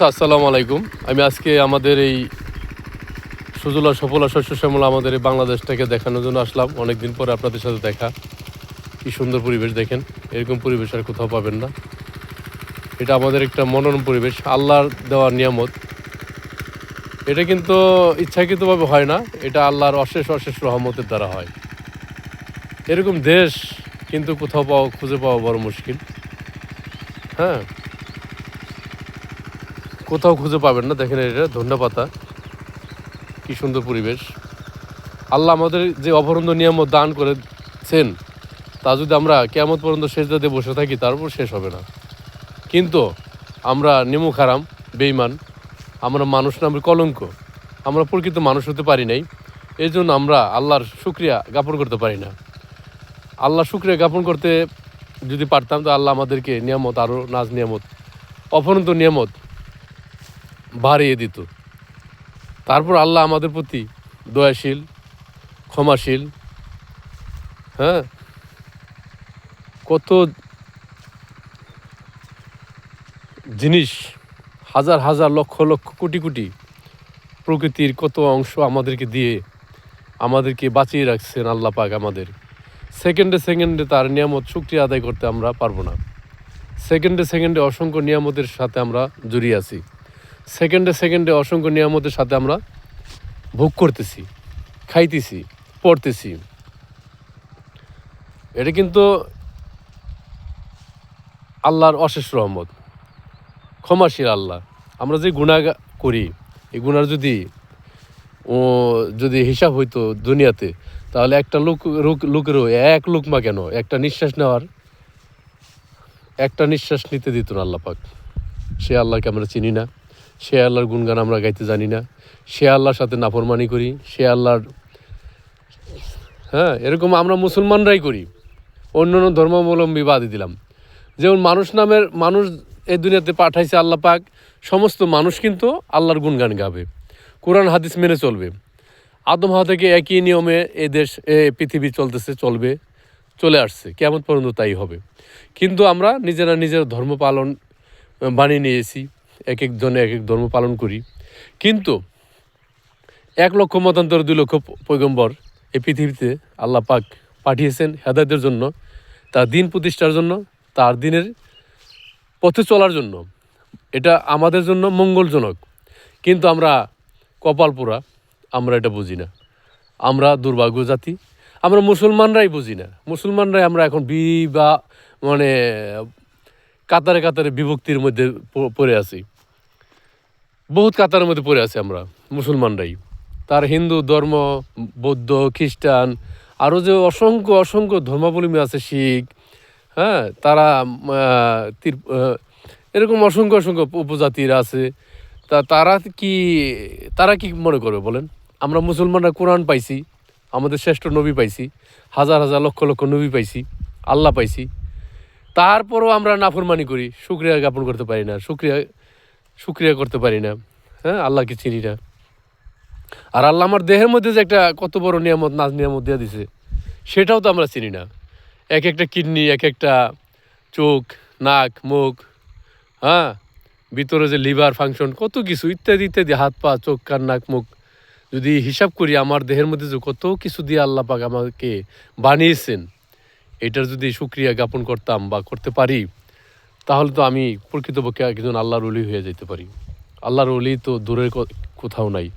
আসসালামু আলাইকুম। আমি আজকে আমাদের এই সুজলা সফলা শস্য শ্যামলা আমাদের এই বাংলাদেশটাকে দেখানোর জন্য আসলাম। অনেকদিন পরে আপনাদের সাথে দেখা। কি সুন্দর পরিবেশ দেখেন, এরকম পরিবেশ আর কোথাও পাবেন না। এটা আমাদের একটা মনোরম পরিবেশ, আল্লাহর দেওয়া নিয়ামত। এটা কিন্তু ইচ্ছাকৃতভাবে হয় না, এটা আল্লাহর অশেষ অশেষ রহমতের দ্বারা হয়। এরকম দেশ কিন্তু কোথাও খুঁজে পাওয়া বড় মুশকিল। হ্যাঁ, কোথাও খুঁজে পাবেন না। দেখেন এটা ধন্যা পাতা, কি সুন্দর পরিবেশ। আল্লাহ আমাদের যে অপরন্ত নিয়ামত দান করেছেন, তা যদি আমরা কিয়ামত পর্যন্ত সেজদা দিয়ে বসে থাকি, তার উপর শেষ হবে না। কিন্তু আমরা নিমুখ হারাম, বেঈমান, আমরা মানুষ নামের কলঙ্ক, আমরা প্রকৃত মানুষ হতে পারি নাই। এই জন্য আমরা আল্লাহর শুকরিয়া জ্ঞাপন করতে পারি না। আল্লাহর শুকরিয়া জ্ঞাপন করতে যদি পারতাম, তো আল্লাহ আমাদেরকে নিয়ামত, আরও নাজ নিয়ামত, অপরন্ত নিয়ামত বাড়িয়ে দিত। তারপর আল্লাহ আমাদের প্রতি দয়াশীল, ক্ষমাশীল। হ্যাঁ, কত জিনিস, হাজার হাজার লক্ষ লক্ষ কোটি কোটি প্রকৃতির কত অংশ আমাদেরকে দিয়ে আমাদেরকে বাঁচিয়ে রাখছেন আল্লাহ পাক। আমাদের সেকেন্ডে সেকেন্ডে তার নিয়ামত শুকরিয়া আদায় করতে আমরা পারবো না। সেকেন্ডে সেকেন্ডে অসংখ্য নিয়ামতের সাথে আমরা জড়িয়ে আছি। সেকেন্ডে সেকেন্ডে অসংখ্য নিয়ামতের সাথে আমরা ভোগ করতেছি, খাইতেছি, পড়তেছি। এটা কিন্তু আল্লাহর অশেষ রহমত, ক্ষমাশীল আল্লাহ। আমরা যে গুনাহ করি, এই গুনার যদি হিসাব হইতো দুনিয়াতে, তাহলে একটা লোকেরও এক লুকমা কেন, একটা নিঃশ্বাস নিতে দিত না আল্লাহ পাক। সে আল্লাহকে আমরা চিনি না, সে আল্লাহর গুণগান আমরা গাইতে জানি না, সে আল্লাহর সাথে নাফরমানি করি, সে আল্লাহর এরকম আমরা মুসলমানরাই করি। অন্য অন্য ধর্মাবলম্বী বাদই দিলাম। যেমন মানুষ এই দুনিয়াতে পাঠাইছে আল্লাহ পাক, সমস্ত মানুষ কিন্তু আল্লাহর গুণগান গাবে, কোরআন হাদিস মেনে চলবে। আদম হাওয়া থেকে একই নিয়মে পৃথিবী চলে আসছে, কিয়ামত পর্যন্ত তাই হবে। কিন্তু আমরা নিজেরা নিজের ধর্ম পালন বানিয়ে নিয়েছি, এক একজনে এক এক ধর্ম পালন করি। কিন্তু 1,00,000 মতান্তর 2,00,000 পয়গম্বর এই পৃথিবীতে আল্লাহ পাক পাঠিয়েছেন হেদায়েতের জন্য, তার দিন প্রতিষ্ঠার জন্য, তার দিনের পথে চলার জন্য। এটা আমাদের জন্য মঙ্গলজনক। কিন্তু আমরা কপাল পোড়া, আমরা এটা বুঝি না। আমরা দুর্ভাগ্য জাতি, আমরা মুসলমানরাই বুঝি না। মুসলমানরাই আমরা এখন মানে কাতারে কাতারে বিভক্তির মধ্যে পড়ে আছি, বহুত কাতারের মধ্যে পড়ে আছি আমরা মুসলমানরাই। তার হিন্দু ধর্ম, বৌদ্ধ, খ্রিস্টান, আরও যে অসংখ্য অসংখ্য ধর্মাবলম্বী আছে, শিখ, তারা এরকম অসংখ্য অসংখ্য উপজাতির আছে। তারা কি মনে করবে বলেন? আমরা মুসলমানরা কোরআন পাইছি, আমাদের শ্রেষ্ঠ নবী পাইছি, হাজার হাজার লক্ষ লক্ষ নবী পাইছি, আল্লাহ পাইছি। তারপরও আমরা নাফরমানি করি, শুকরিয়া জ্ঞাপন করতে পারি না, শুকরিয়া করতে পারি না। আল্লাহকে চিনি না। আর আল্লাহ আমার দেহের মধ্যে যে একটা কত বড় নিয়ামত, নাজ নিয়ামত দিয়ে দিছে, সেটাও তো আমরা চিনি না। এক একটা কিডনি, এক একটা চোখ, নাক, মুখ, ভিতরে যে লিভার ফাংশন, কত কিছু ইত্যাদি ইত্যাদি, হাত পা, চোখ, কান, নাক, মুখ, যদি হিসাব করি আমার দেহের মধ্যে যে কত কিছু দিয়ে আল্লাহ পাক আমাকে বানিয়েছেন, এটার যদি শুকরিয়া জ্ঞাপন করতাম বা করতে পারি, তাহলে তো আমি প্রকৃতপক্ষে একজন আল্লাহর ওলি হয়ে যেতে পারি। আল্লাহর ওলি তো দূরের কোথাও নাই।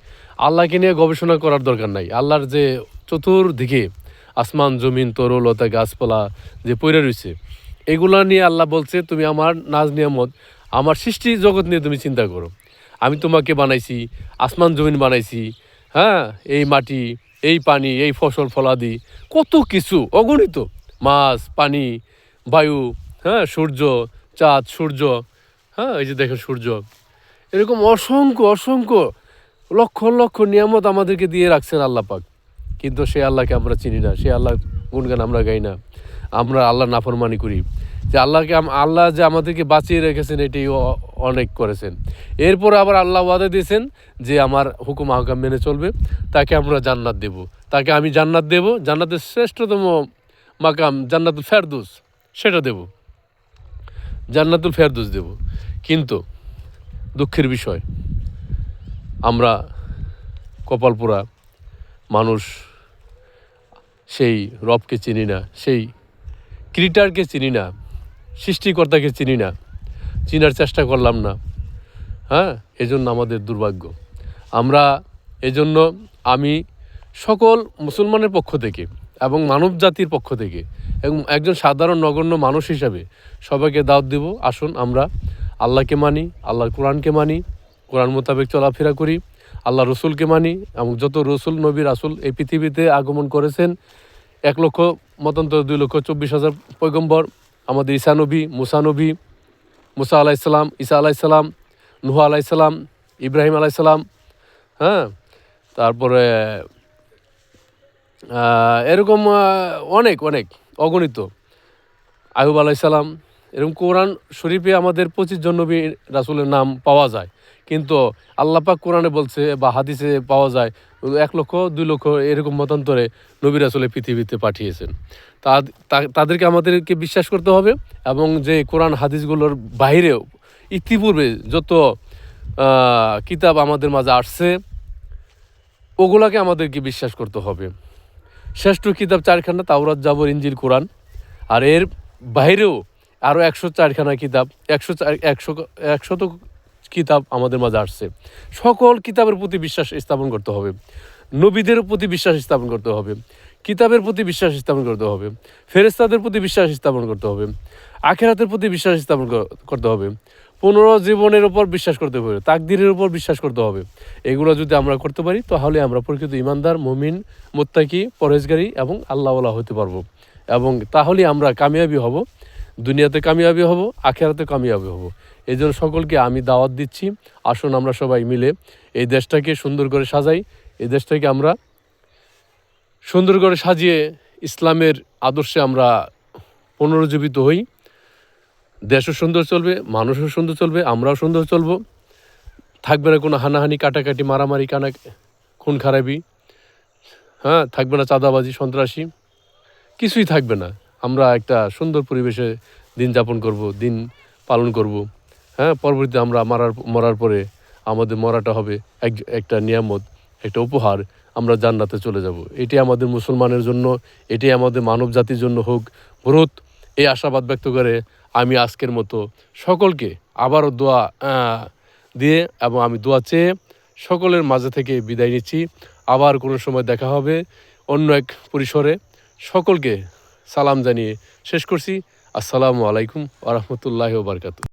আল্লাহকে নিয়ে গবেষণা করার দরকার নাই। আল্লাহর যে চতুর্দিকে আসমান, জমিন, তরলতা, গাছপালা যে পড়ে রয়েছে, এগুলা নিয়ে আল্লাহ বলছে, তুমি আমার নাজ নিয়ামত, আমার সৃষ্টি জগৎ নিয়ে তুমি চিন্তা করো। আমি তোমাকে বানাইছি, আসমান জমিন বানাইছি, এই মাটি, এই পানি, এই ফসল ফলাদি, কত কিছু অগণিত, মাছ, পানি, বায়ু, সূর্য, চাঁদ, সূর্য, এই যে দেখেন সূর্য, এরকম অসংখ্য অসংখ্য লক্ষ লক্ষ নিয়ামত আমাদেরকে দিয়ে রাখছেন আল্লাহ পাক। কিন্তু সে আল্লাহকে আমরা চিনি না, সে আল্লাহ গুণগান আমরা গাই না, আমরা আল্লাহ নাফরমানি করি। যে আল্লাহ যে আমাদেরকে বাঁচিয়ে রেখেছেন, এটাই অনেক করেছেন। এরপর আবার আল্লাহ ওয়াদা দিয়েছেন যে আমার হুকুম আহকাম মেনে চলবে, তাকে আমরা জান্নাত দেব, তাকে আমি জান্নাত দেব, জান্নাতের শ্রেষ্ঠতম মাকাম জান্নাতুল ফেরদৌস, সেটা দেব, জান্নাতুল ফেরদৌস দেব। কিন্তু দুঃখের বিষয়, আমরা কপালপোড়া মানুষ সেই রবকে চিনি না, সেই ক্রিয়েটরকে চিনি না, সৃষ্টিকর্তাকে চিনি না, চিনার চেষ্টা করলাম না। হ্যাঁ, এজন্য আমাদের দুর্ভাগ্য। আমরা এজন্য আমি সকল মুসলমানের পক্ষ থেকে এবং মানব জাতির পক্ষ থেকে এবং একজন সাধারণ নগণ্য মানুষ হিসাবে সবাইকে দাওয়াত দেব, আসুন আমরা আল্লাহকে মানি, আল্লাহর কোরআনকে মানি, কোরআন মোতাবেক চলাফেরা করি, আল্লাহ রসুলকে মানি এবং যত রসুল নবী রাসুল এই পৃথিবীতে আগমন করেছেন 1,00,000 মতান্তর 2,24,000 পয়গম্বর, আমাদের ঈসা নবী, মুসা আলাইসাল্লাম, ঈসা আলাইসাল্লাম, নুহ আলাইসাল্লাম, ইব্রাহিম আলাইসাল্লাম, হ্যাঁ, তারপরে এরকম অনেক অনেক অগণিত, আয়ুব আলাইসাল্লাম, এরকম কোরআন শরীফে আমাদের 25 জন নবী রাসুলের নাম পাওয়া যায়। কিন্তু আল্লাহ পাক কোরআনে বলছে বা হাদিসে পাওয়া যায় 1,00,000 2,00,000 এরকম মতান্তরে নবী রাসুলের পৃথিবীতে পাঠিয়েছেন। তাদেরকে আমাদেরকে বিশ্বাস করতে হবে এবং যে কোরআন হাদিসগুলোর বাইরেও ইতিপূর্বে যত কিতাব আমাদের মাঝে আসছে ওগুলাকে আমাদেরকে বিশ্বাস করতে হবে। শ্রেষ্ঠ কিতাব 4খানা, তাওরাত, জাবর, ইনজিল, কোরআন। আর এর বাইরেও আরও 104খানা কিতাব, 100 কিতাব আমাদের মাঝে আসছে। সকল কিতাবের প্রতি বিশ্বাস স্থাপন করতে হবে, নবীদের প্রতি বিশ্বাস স্থাপন করতে হবে, কিতাবের প্রতি বিশ্বাস স্থাপন করতে হবে, ফেরেশতাদের প্রতি বিশ্বাস স্থাপন করতে হবে, আখিরাতের প্রতি বিশ্বাস স্থাপন করতে হবে, পুনর্জীবনের উপর বিশ্বাস করতে হবে, তাকদীরের উপর বিশ্বাস করতে হবে। এগুলো যদি আমরা করতে পারি তাহলে আমরা প্রকৃত ইমানদার, মুমিন, মুত্তাকি, পরহেজগারী এবং আল্লাহওয়ালা হতে পারবো এবং তাহলে আমরা কামিয়াবি হব, দুনিয়াতে কামিয়াবি হব, আখিরাতে কামিয়াবি হব। এই জন্য সকলকে আমি দাওয়াত দিচ্ছি, আসুন আমরা সবাই মিলে এই দেশটাকে সুন্দর করে সাজাই, এই দেশটাকে আমরা সুন্দর করে সাজিয়ে ইসলামের আদর্শে আমরা পুনরুজ্জীবিত হই। দেশও সুন্দর চলবে, মানুষও সুন্দর চলবে, আমরাও সুন্দর চলবো। থাকবে না কোনো হানাহানি, কাটাকাটি, মারামারি, খুন খারাপি, হ্যাঁ, থাকবে না চাঁদাবাজি, সন্ত্রাসী, কিছুই থাকবে না। আমরা একটা সুন্দর পরিবেশে দিন যাপন করব, দিন পালন করব। হ্যাঁ, পরবর্তীতে আমরা মরার পরে আমাদের মরাটা হবে একটা নিয়ামত, একটা উপহার, আমরা জান্নাতে চলে যাব। এটি আমাদের মুসলমানের জন্য, এটি আমাদের মানব জাতির জন্য হোক বরুত, এই আশাবাদ ব্যক্ত করে আমি আজকের মতো সকলকে আবারও দোয়া দিয়ে এবং আমি দোয়া চেয়ে সকলের মাঝে থেকে বিদায় নিচ্ছি। আবার কোনো সময় দেখা হবে অন্য এক পরিসরে। সকলকে সালাম জানিয়ে শেষ করছি। আসসালামু আলাইকুম ওয়া রাহমাতুল্লাহি ওয়া বারাকাতুহু।